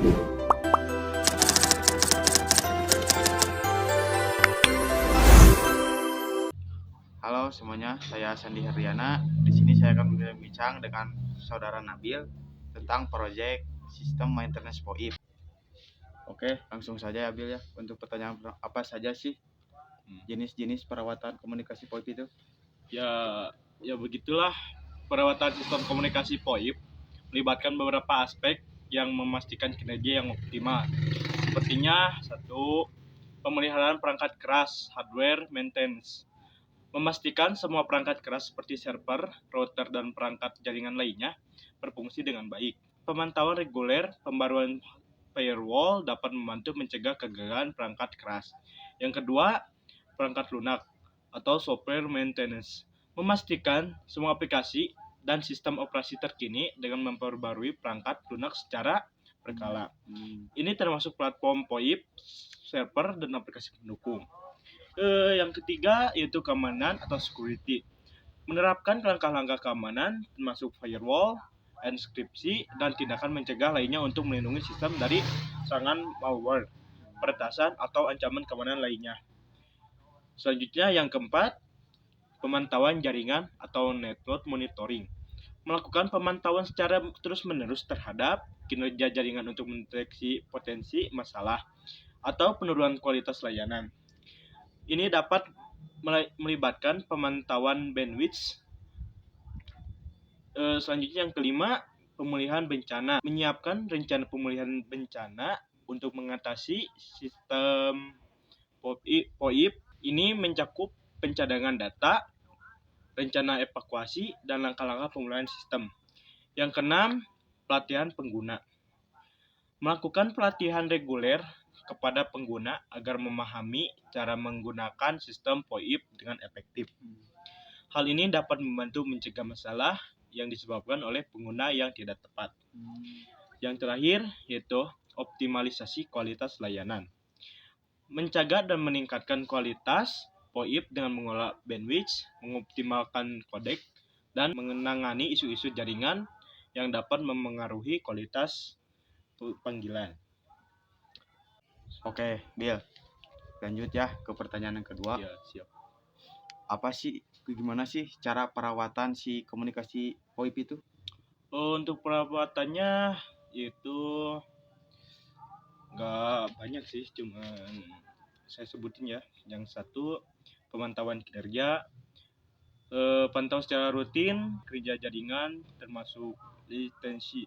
Halo semuanya, saya Sandi Heriana. Di sini saya akan berbincang dengan saudara Nabil tentang proyek sistem maintenance POIP. Oke, langsung saja ya Bil ya. Untuk pertanyaan apa saja sih jenis-jenis perawatan komunikasi POIP itu? Ya begitulah, perawatan sistem komunikasi POIP melibatkan beberapa aspek yang memastikan kinerja yang optimal. Sepertinya satu, pemeliharaan perangkat keras, hardware maintenance. Memastikan semua perangkat keras seperti server, router, dan perangkat jaringan lainnya berfungsi dengan baik. Pemantauan reguler, pembaruan firewall dapat membantu mencegah kegagalan perangkat keras. Yang kedua, perangkat lunak atau software maintenance. Memastikan semua aplikasi dan sistem operasi terkini dengan memperbarui perangkat lunak secara berkala. Ini termasuk platform POIP, server, dan aplikasi pendukung. Yang ketiga yaitu keamanan atau security. Menerapkan langkah-langkah keamanan termasuk firewall, enkripsi, dan tindakan mencegah lainnya untuk melindungi sistem dari serangan malware, peretasan, atau ancaman keamanan lainnya. Selanjutnya yang keempat, pemantauan jaringan atau network monitoring. Melakukan pemantauan secara terus-menerus terhadap kinerja jaringan untuk mendeteksi potensi masalah atau penurunan kualitas layanan. Ini dapat melibatkan pemantauan bandwidth. Selanjutnya yang kelima, pemulihan bencana. Menyiapkan rencana pemulihan bencana untuk mengatasi sistem POIP. Ini mencakup pencadangan data, rencana evakuasi, dan langkah-langkah pemulihan sistem. Yang keenam, pelatihan pengguna. Melakukan pelatihan reguler kepada pengguna agar memahami cara menggunakan sistem POIP dengan efektif. Hal ini dapat membantu mencegah masalah yang disebabkan oleh pengguna yang tidak tepat. Yang terakhir yaitu optimalisasi kualitas layanan. Mencegah dan meningkatkan kualitas POIP dengan mengolah bandwidth, mengoptimalkan kodek, dan menangani isu-isu jaringan yang dapat memengaruhi kualitas panggilan. Oke, Bil. Lanjut ya ke pertanyaan yang kedua. Ya, siap. Gimana sih cara perawatan si komunikasi POIP itu? Untuk perawatannya itu nggak banyak sih, cuman saya sebutin ya. Yang satu, pemantauan kinerja, pantau secara rutin kerja jaringan termasuk latency,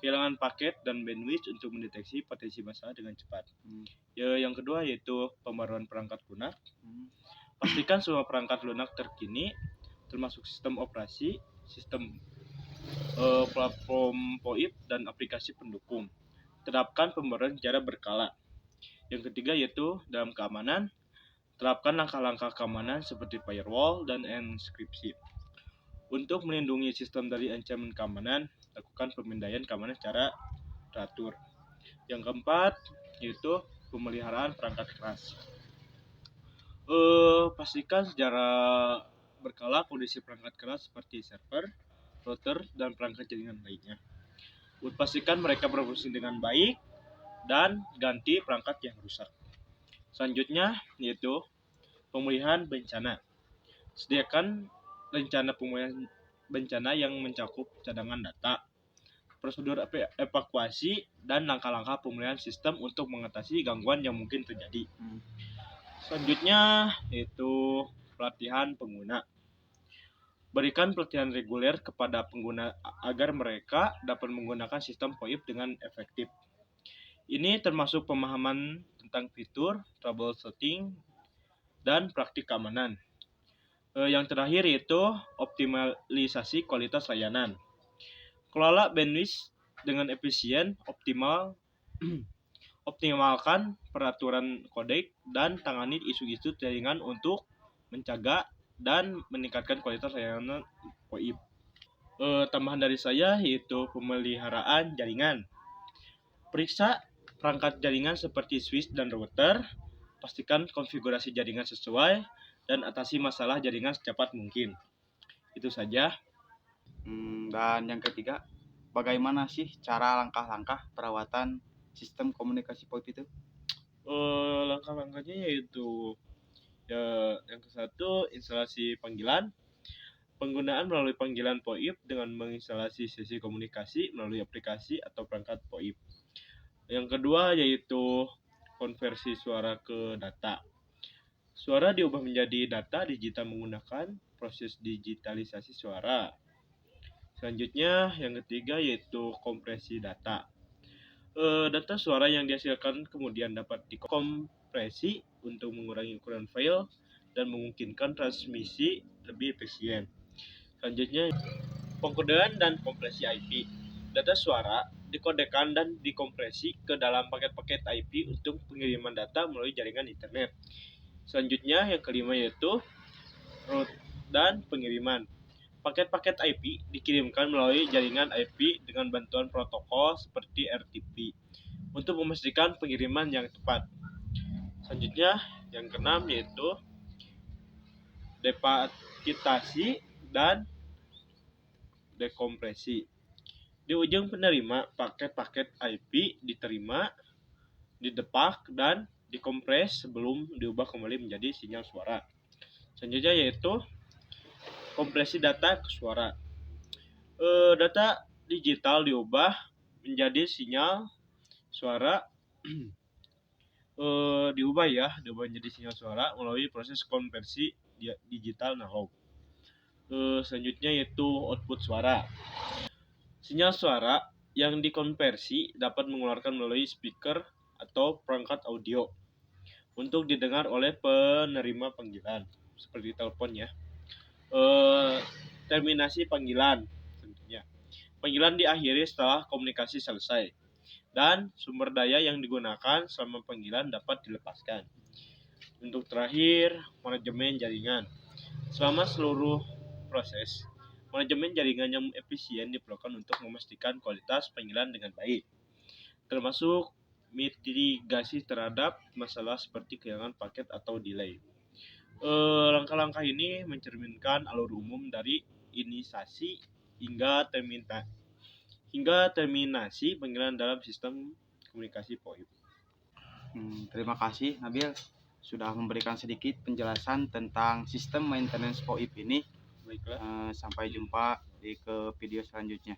kehilangan paket dan bandwidth untuk mendeteksi potensi masalah dengan cepat. Yang kedua yaitu pembaruan perangkat lunak. Pastikan semua perangkat lunak terkini termasuk sistem operasi, sistem platform POIP, dan aplikasi pendukung. Terapkan pembaruan secara berkala. Yang ketiga yaitu dalam keamanan, terapkan langkah-langkah keamanan seperti firewall dan enkripsi. Untuk melindungi sistem dari ancaman keamanan, lakukan pemindaian keamanan secara teratur. Yang keempat yaitu pemeliharaan perangkat keras. Pastikan secara berkala kondisi perangkat keras seperti server, router, dan perangkat jaringan lainnya. Pastikan mereka berfungsi dengan baik dan ganti perangkat yang rusak. Selanjutnya yaitu pemulihan bencana. Sediakan rencana pemulihan bencana yang mencakup cadangan data, prosedur evakuasi, dan langkah-langkah pemulihan sistem untuk mengatasi gangguan yang mungkin terjadi. Selanjutnya yaitu pelatihan pengguna. Berikan pelatihan reguler kepada pengguna agar mereka dapat menggunakan sistem POIP dengan efektif. Ini termasuk pemahaman tentang fitur, troubleshooting, dan praktik keamanan. Yang terakhir yaitu optimalisasi kualitas layanan. Kelola bandwidth dengan efisien, optimalkan peraturan kodek, dan tangani isu-isu jaringan untuk mencegah dan meningkatkan kualitas layanan POIP. Tambahan dari saya yaitu pemeliharaan jaringan. Periksa perangkat jaringan seperti switch dan router, pastikan konfigurasi jaringan sesuai, dan atasi masalah jaringan secepat mungkin. Itu saja. Dan yang ketiga, bagaimana sih cara langkah-langkah perawatan sistem komunikasi VoIP itu? Langkah-langkahnya yaitu ya, yang ke satu, instalasi panggilan. Penggunaan melalui panggilan VoIP dengan menginstalasi sesi komunikasi melalui aplikasi atau perangkat VoIP. Yang kedua yaitu konversi suara ke data. Suara diubah menjadi data digital menggunakan proses digitalisasi suara. Selanjutnya, yang ketiga yaitu kompresi data. Data suara yang dihasilkan kemudian dapat dikompresi untuk mengurangi ukuran file dan memungkinkan transmisi lebih efisien. Selanjutnya, pengkodean dan kompresi IP. Data suara dikodekan dan dikompresi ke dalam paket-paket IP untuk pengiriman data melalui jaringan internet. Selanjutnya, yang kelima yaitu route dan pengiriman. Paket-paket IP dikirimkan melalui jaringan IP dengan bantuan protokol seperti RTP untuk memastikan pengiriman yang tepat. Selanjutnya, yang keenam yaitu depaketasi dan dekompresi. Di ujung penerima, paket-paket IP diterima, didepak, dan dikompres sebelum diubah kembali menjadi sinyal suara. Selanjutnya yaitu kompresi data ke suara. Data digital diubah menjadi sinyal suara diubah menjadi sinyal suara melalui proses konversi digital analog. Selanjutnya yaitu output suara. Sinyal suara yang dikonversi dapat mengeluarkan melalui speaker atau perangkat audio untuk didengar oleh penerima panggilan seperti telepon ya. Terminasi panggilan tentunya. Panggilan diakhiri setelah komunikasi selesai dan sumber daya yang digunakan selama panggilan dapat dilepaskan. Untuk terakhir, manajemen jaringan. Selama seluruh proses, manajemen jaringan yang efisien diperlukan untuk memastikan kualitas panggilan dengan baik, termasuk mitigasi terhadap masalah seperti kehilangan paket atau delay. Langkah-langkah ini mencerminkan alur umum dari inisiasi hingga terminasi panggilan dalam sistem komunikasi VoIP. Terima kasih Nabil sudah memberikan sedikit penjelasan tentang sistem maintenance VoIP ini. Baiklah. Sampai jumpa di video selanjutnya.